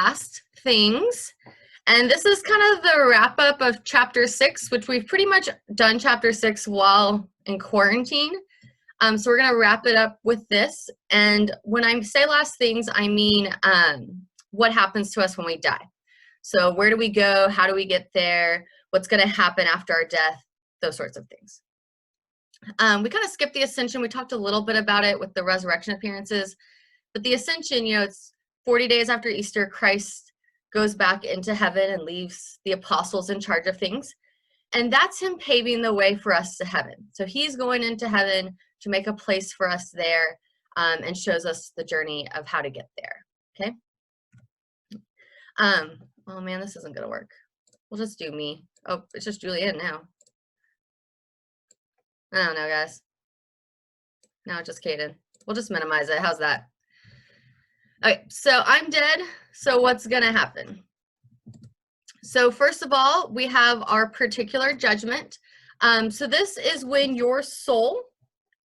last things. And this is kind of the wrap up of chapter 6, which we've pretty much done chapter 6 while in quarantine. So we're going to wrap it up with this. And when I say last things, I mean what happens to us when we die. So where do we go? How do we get there? What's going to happen after our death? Those sorts of things. We kind of skipped the ascension. We talked a little bit about it with the resurrection appearances. But the ascension, it's 40 days after Easter, Christ goes back into heaven and leaves the apostles in charge of things. And that's him paving the way for us to heaven. So he's going into heaven to make a place for us there, and shows us the journey of how to get there. Okay. Oh man, this isn't gonna work. We'll just do me. Oh, it's just Julianne now. I don't know, guys. No, just Kaden. We'll just minimize it. How's that? Okay, so I'm dead. So what's gonna happen? So first of all, we have our particular judgment. So this is when your soul,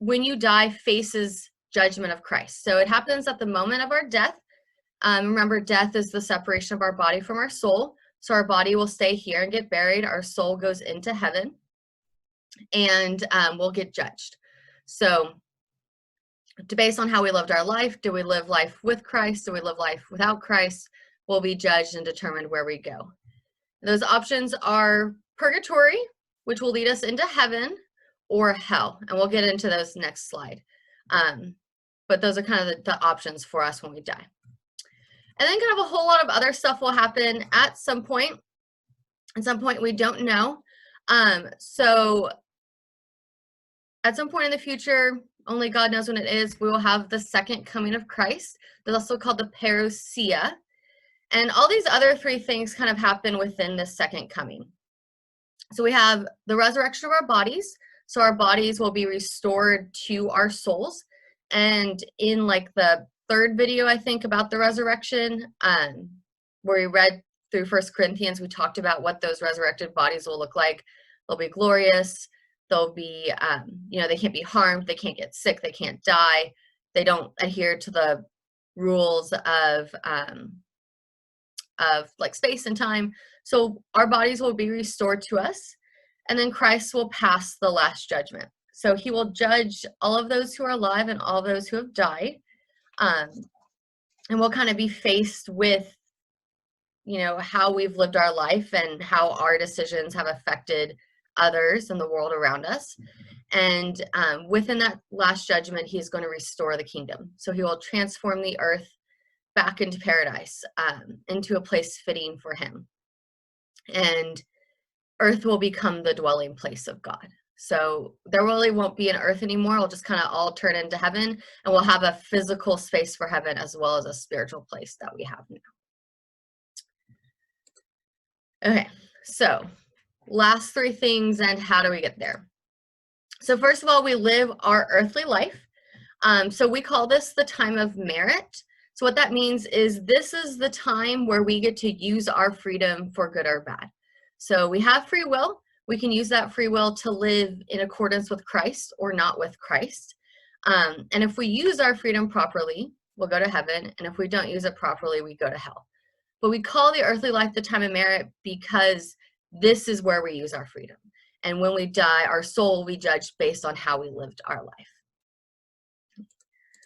when you die, faces judgment of Christ. So it happens at the moment of our death. Remember, death is the separation of our body from our soul. So our body will stay here and get buried. Our soul goes into heaven, and we'll get judged. So based on how we lived our life, do we live life with Christ? Do we live life without Christ? We'll be judged and determined where we go. Those options are purgatory, which will lead us into heaven, or hell. And we'll get into those next slide. But those are kind of the options for us when we die. And then kind of a whole lot of other stuff will happen at some point. At some point we don't know. So at some point in the future, only God knows when it is, we will have the second coming of Christ. That's also called the parousia. And all these other three things kind of happen within the second coming. So we have the resurrection of our bodies. So our bodies will be restored to our souls. And in like the third video, I think, about the resurrection, where we read through 1 Corinthians, we talked about what those resurrected bodies will look like. They'll be glorious. They'll be, they can't be harmed. They can't get sick. They can't die. They don't adhere to the rules of like space and time. So our bodies will be restored to us, and then Christ will pass the last judgment. So he will judge all of those who are alive and all those who have died. And we'll kind of be faced with, how we've lived our life and how our decisions have affected others in the world around us. And within that last judgment, he's going to restore the kingdom. So he will transform the earth back into paradise, into a place fitting for him. And earth will become the dwelling place of God. So there really won't be an earth anymore. It'll just kind of all turn into heaven, and we'll have a physical space for heaven as well as a spiritual place that we have now. Okay, so last three things, and how do we get there? So first of all, we live our earthly life. So we call this the time of merit. So what that means is this is the time where we get to use our freedom for good or bad. So we have free will. We can use that free will to live in accordance with Christ or not with Christ. And if we use our freedom properly, we'll go to heaven. And if we don't use it properly, we go to hell. But we call the earthly life the time of merit because this is where we use our freedom. And when we die, our soul will be judged based on how we lived our life.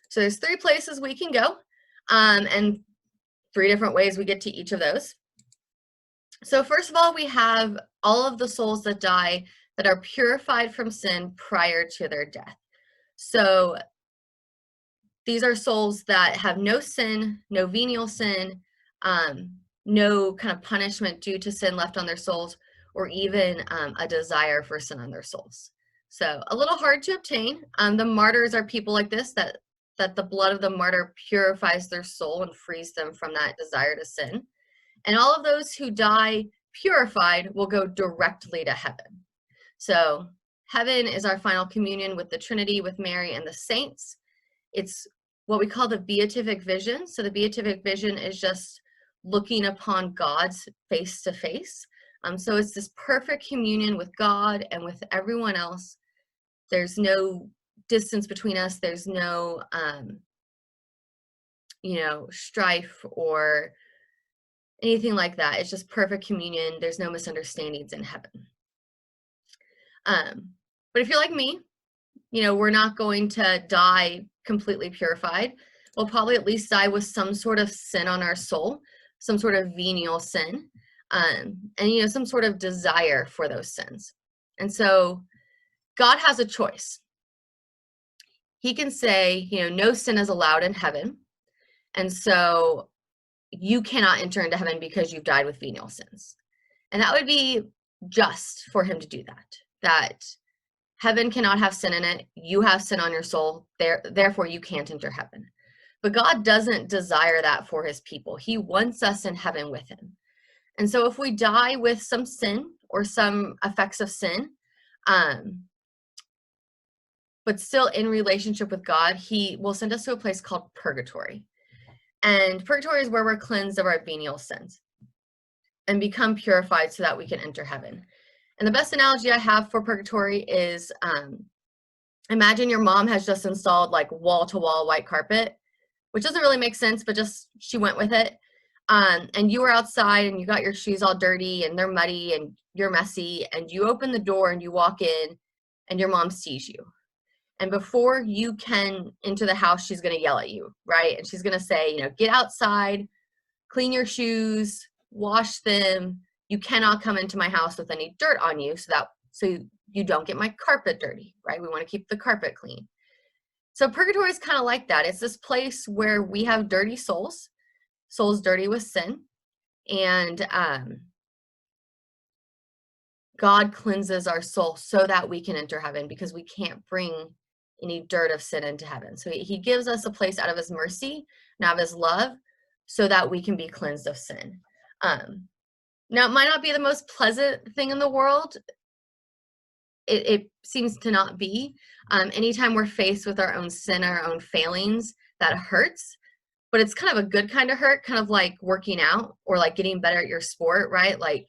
So there's three places we can go, and three different ways we get to each of those. So first of all, we have all of the souls that die that are purified from sin prior to their death. So these are souls that have no sin, no venial sin, no kind of punishment due to sin left on their souls, or even a desire for sin on their souls. So a little hard to obtain. The martyrs are people like this, that the blood of the martyr purifies their soul and frees them from that desire to sin. And all of those who die purified will go directly to heaven. So heaven is our final communion with the Trinity, with Mary and the saints. It's what we call the beatific vision. So the beatific vision is just looking upon God's face to face. So it's this perfect communion with God and with everyone else. There's no distance between us. There's no, strife or anything like that. It's just perfect communion. There's no misunderstandings in heaven. But if you're like me, we're not going to die completely purified. We'll probably at least die with some sort of sin on our soul, some sort of venial sin, and some sort of desire for those sins. And so God has a choice. He can say, no sin is allowed in heaven, and so you cannot enter into heaven because you've died with venial sins. And that would be just for him to do that heaven cannot have sin in it. You have sin on your soul, therefore you can't enter heaven. But God doesn't desire that for his people. He wants us in heaven with him. And so if we die with some sin or some effects of sin, but still in relationship with God, he will send us to a place called purgatory. And purgatory is where we're cleansed of our venial sins and become purified so that we can enter heaven. And the best analogy I have for purgatory is, imagine your mom has just installed like wall-to-wall white carpet, which doesn't really make sense, but just she went with it. And you were outside and you got your shoes all dirty and they're muddy and you're messy, and you open the door and you walk in and your mom sees you. And before you can enter the house, she's going to yell at you, right? And she's going to say, get outside, clean your shoes, wash them. You cannot come into my house with any dirt on you so you don't get my carpet dirty, right? We want to keep the carpet clean. So purgatory is kind of like that. It's this place where we have dirty souls dirty with sin, and God cleanses our soul so that we can enter heaven, because we can't bring any dirt of sin into heaven. So he gives us a place out of his mercy and out of his love so that we can be cleansed of sin. Now, it might not be the most pleasant thing in the world. It seems to not be. Anytime we're faced with our own sin, our own failings, that hurts. But it's kind of a good kind of hurt, kind of like working out or like getting better at your sport, right? Like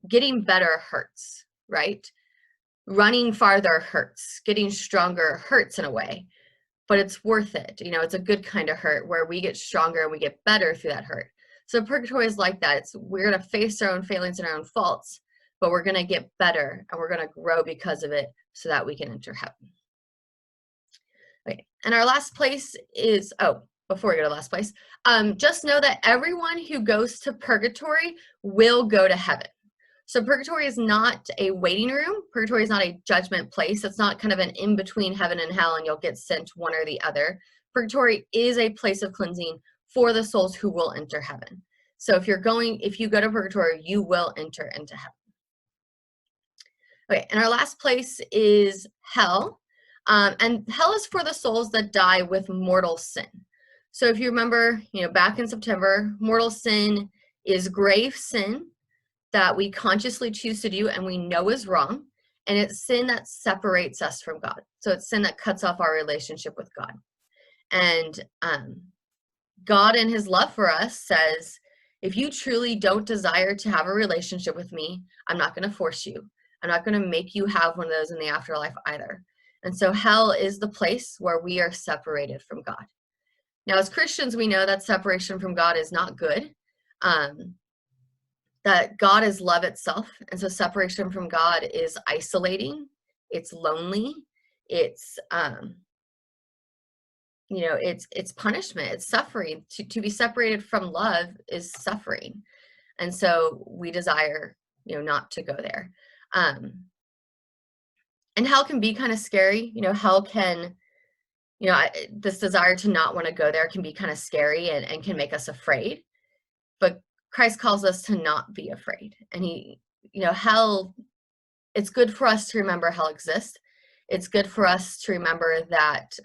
getting better hurts, right? Running farther hurts. Getting stronger hurts in a way, but it's worth it. It's a good kind of hurt where we get stronger and we get better through that hurt. So purgatory is like that. We're going to face our own failings and our own faults, but we're going to get better and we're going to grow because of it so that we can enter heaven. Okay, and our last place is, before we go to the last place, just know that everyone who goes to purgatory will go to heaven. So purgatory is not a waiting room. Purgatory is not a judgment place. It's not kind of an in-between heaven and hell and you'll get sent one or the other. Purgatory is a place of cleansing for the souls who will enter heaven. So if you go to purgatory, you will enter into heaven. Okay, and our last place is hell. And hell is for the souls that die with mortal sin. So if you remember, back in September, mortal sin is grave sin that we consciously choose to do and we know is wrong. And it's sin that separates us from God. So it's sin that cuts off our relationship with God. And God, in his love for us, says, if you truly don't desire to have a relationship with me, I'm not going to force you. I'm not going to make you have one of those in the afterlife either. And so hell is the place where we are separated from God. Now, as Christians, we know that separation from God is not good, that God is love itself. And so separation from God is isolating, it's lonely, it's it's punishment, it's suffering. To be separated from love is suffering. And so we desire, not to go there. And hell can be kind of scary. Hell can, this desire to not want to go there can be kind of scary and can make us afraid. But Christ calls us to not be afraid. And hell, it's good for us to remember hell exists. It's good for us to remember that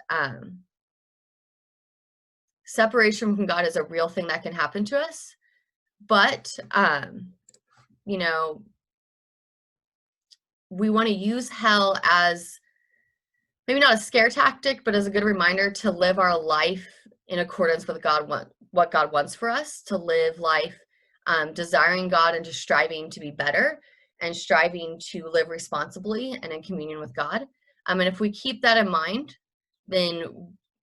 separation from God is a real thing that can happen to us. But, we want to use hell as maybe not a scare tactic, but as a good reminder to live our life in accordance with what God wants for us, to live life desiring God and just striving to be better and striving to live responsibly and in communion with God. And if we keep that in mind, then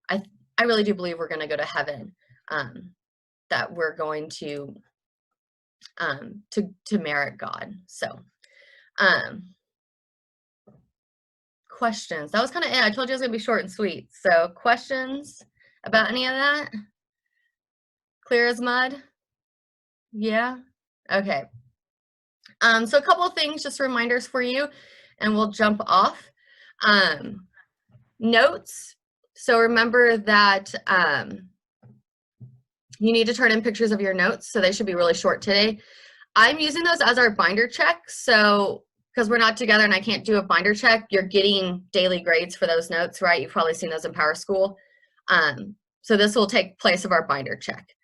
I really do believe we're going to go to heaven. that we're going to merit God. So, questions. That was kind of it. I told you it was gonna be short and sweet. So, questions about any of that? Clear as mud? Yeah? Okay. So a couple of things, just reminders for you, and we'll jump off. Notes. So remember that you need to turn in pictures of your notes, so they should be really short today. I'm using those as our binder check, so because we're not together and I can't do a binder check, you're getting daily grades for those notes, right? You've probably seen those in Power School. So this will take place of our binder check.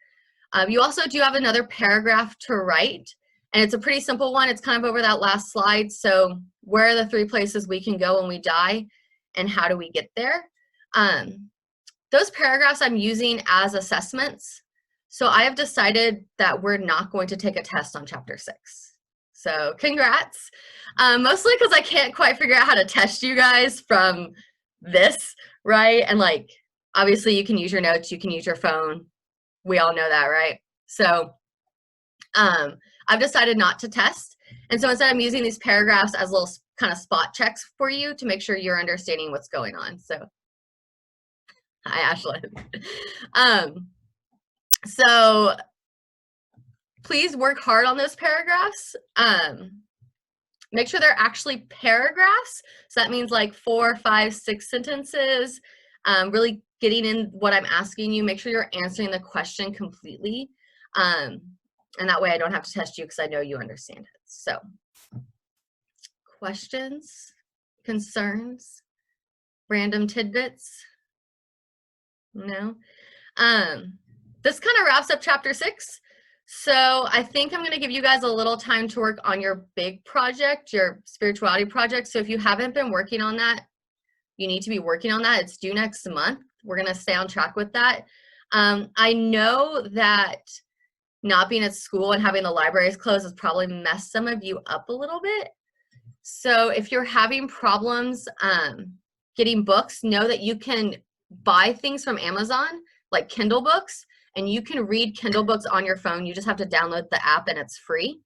You also do have another paragraph to write, and it's a pretty simple one. It's kind of over that last slide. So where are the 3 places we can go when we die, and how do we get there? Those paragraphs I'm using as assessments. So I have decided that we're not going to take a test on chapter 6. So congrats. Mostly because I can't quite figure out how to test you guys from this, right? And like, obviously you can use your notes, you can use your phone. We all know that, right? So I've decided not to test. And so instead I'm using these paragraphs as little kind of spot checks for you to make sure you're understanding what's going on. So, hi, Ashlyn. So please work hard on those paragraphs. Make sure they're actually paragraphs. So that means like 4, 5, 6 sentences, really getting in what I'm asking you. Make sure you're answering the question completely. And that way I don't have to test you because I know you understand it. So questions, concerns, random tidbits? No? This kind of wraps up chapter 6. So I think I'm going to give you guys a little time to work on your big project, your spirituality project. So if you haven't been working on that, you need to be working on that. It's due next month. We're going to stay on track with that. I know that not being at school and having the libraries closed has probably messed some of you up a little bit. So if you're having problems getting books, know that you can buy things from Amazon, like Kindle books, and you can read Kindle books on your phone. You just have to download the app and it's free.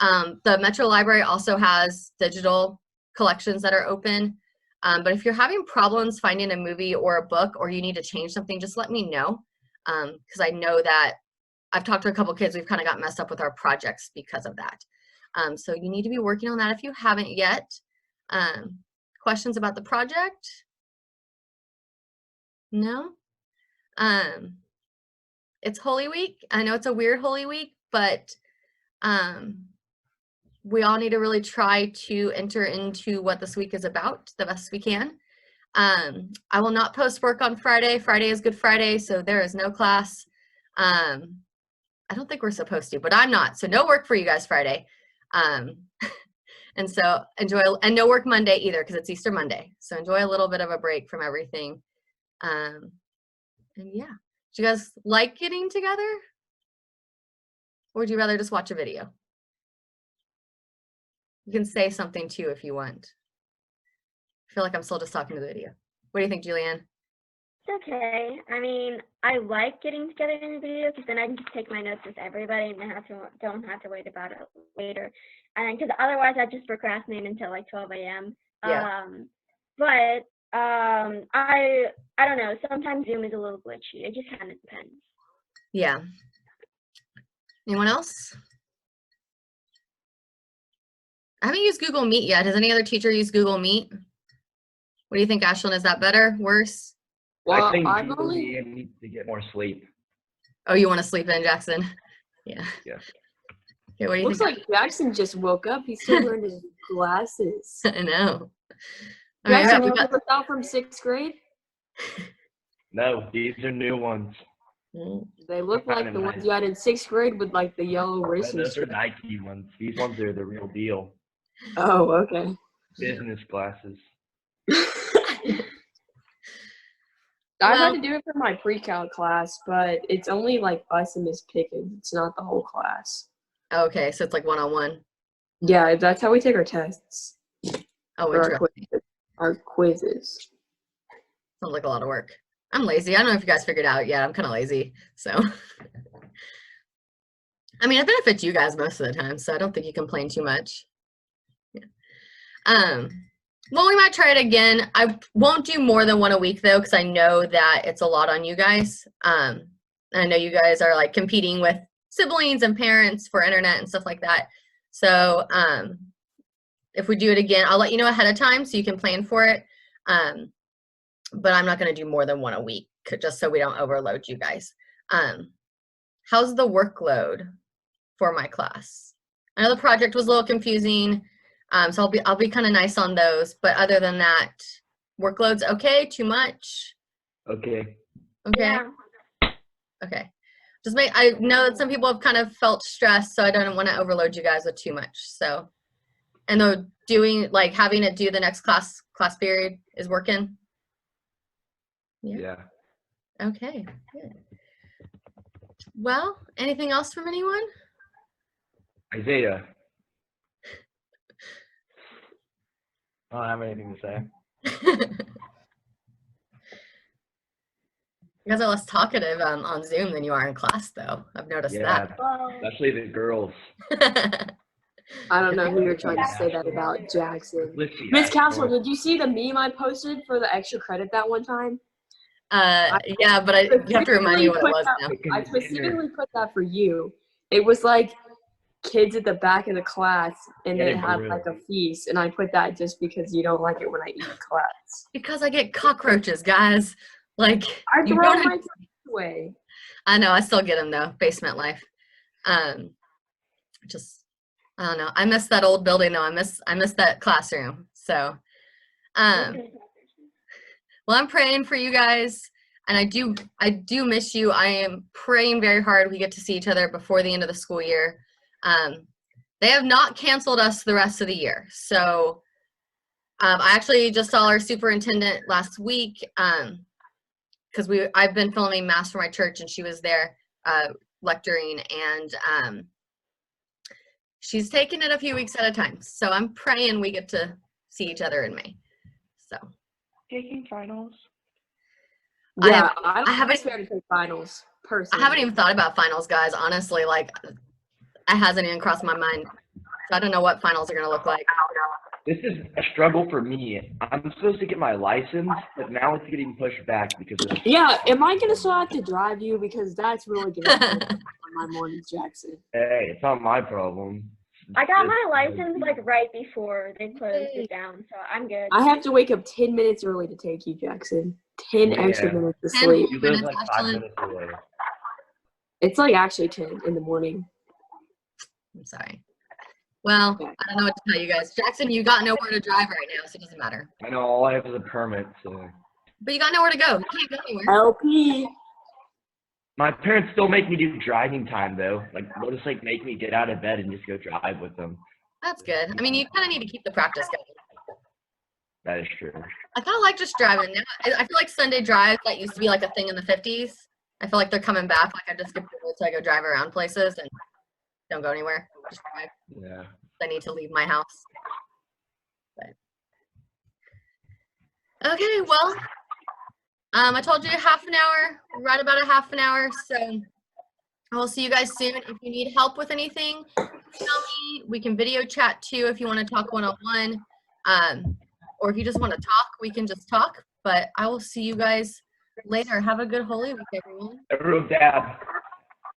The Metro Library also has digital collections that are open. But if you're having problems finding a movie or a book, or you need to change something, just let me know. Because I know that I've talked to a couple kids, we've kind of got messed up with our projects because of that. So you need to be working on that if you haven't yet. Questions about the project? No? It's Holy Week. I know it's a weird Holy Week, but we all need to really try to enter into what this week is about the best we can. I will not post work on Friday. Friday is Good Friday, so there is no class. I don't think we're supposed to, but I'm not. So no work for you guys Friday. And so enjoy, and no work Monday either because it's Easter Monday. So enjoy a little bit of a break from everything. And yeah, do you guys like getting together? Or would you rather just watch a video? You can say something too if you want. I feel like I'm still just talking to the video. What do you think, Julianne? It's okay. I mean, I like getting together in a video because then I can just take my notes with everybody and don't have to wait about it later. And because otherwise I just procrastinate until like 12 a.m. Yeah. But I don't know. Sometimes Zoom is a little glitchy. It just kind of depends. Yeah. Anyone else? I haven't used Google Meet yet. Has any other teacher used Google Meet? What do you think, Ashlyn? Is that better? Worse? Well, I think I've Google only Meet needs to get more sleep. Oh, you want to sleep in, Jackson? Yeah. Yeah. Okay, what do you looks think? like Jackson just woke up. He's still wearing his glasses. I know. All right, Jackson, we you got- remember that from 6th grade? No, these are new ones. They look like the ones you had in 6th grade with like the yellow racing Those are strip. Nike ones. These ones are the real deal. Oh, okay. Business glasses. I've Well- had to do it for my pre-cal class, but it's only like us and Miss Pickens. It's not the whole class. Okay, so it's like one-on-one. Yeah, that's how we take our tests. Oh, Or interesting. our quizzes. Sounds like a lot of work. I'm lazy. I don't know if you guys figured out yet. I'm kind of lazy. So, I mean, I benefit you guys most of the time, so I don't think you complain too much. Yeah. Well, we might try it again. I won't do more than one a week though, because I know that it's a lot on you guys. I know you guys are like competing with siblings and parents for internet and stuff like that. So if we do it again, I'll let you know ahead of time so you can plan for it. But I'm not going to do more than one a week just so we don't overload you guys. How's the workload for my class? I know the project was a little confusing. So I'll be kind of nice on those, but other than that, workload's okay, too much? Okay. Okay. Yeah. Okay. I know that some people have kind of felt stressed, so I don't want to overload you guys with too much. So, and though having it do the next class period is working. Yeah. Okay, good. Well, anything else from anyone? Isaiah. I don't have anything to say. You guys are less talkative on Zoom than you are in class, though. I've noticed Yeah, Well, especially the girls. that. I don't know who you're trying to say that about, Jackson. Listen, Miss Castle, Asheville. did you see the meme I posted for the extra credit that one time? Yeah, but you have to remind me what it was now. I specifically put that for you. It was like kids at the back of the class, and they Yeah, had really. like a feast, and I put that just because you don't like it when I eat in class. Because I get cockroaches, guys. Like, I you throw don't my trash away. I know, I still get them though. Basement life. Just, I don't know. I miss that old building though. I miss that classroom. So, okay. well, I'm praying for you guys, and I do miss you. I am praying very hard we get to see each other before the end of the school year. They have not canceled us the rest of the year. So, I actually just saw our superintendent last week. Because I've been filming mass for my church, and she was there lecturing, and she's taking it a few weeks at a time. So I'm praying we get to see each other in May. So Taking finals. Yeah, I I haven't- scared to take finals, I personally. haven't even thought about finals, guys. Honestly, like, it hasn't even crossed my mind. So I don't know what finals are gonna look like. This is a struggle for me. I'm supposed to get my license, but now it's getting pushed back because of Yeah, am I gonna still have to drive you? Because that's really gonna affect on my mornings, Jackson. hey, it's not my problem. I got It's my license like right before they closed it down, so I'm good. I have to wake up 10 minutes early to take you, Jackson. 10 extra Yeah. minutes to 10 sleep. You live minutes, like 5 Ashlyn. minutes away. It's like actually 10 in the morning. I'm sorry. Well, Yeah. I don't know what to tell you guys. Jackson, you got nowhere to drive right now, so it doesn't matter. I know all I have is a permit, so But you got nowhere to go. You can't go anywhere. LP. my parents still make me do driving time though. Like they'll just like make me get out of bed and just go drive with them. That's good. I mean, you kind of need to keep the practice going. That is true. I kind of like just driving. Now, I feel like Sunday drives, that used to be like a thing in the 50s. I feel like they're coming back. Like, I just get bored, so I go drive around places and don't go anywhere. Just drive. Yeah. I need to leave my house. But. Okay, well, I told you half an hour, right about a half an hour. So I will see you guys soon. If you need help with anything, tell me. We can video chat too if you want to talk one-on-one. Or if you just want to talk, we can just talk. But I will see you guys later. Have a good Holy Week, everyone. Everyone, dab.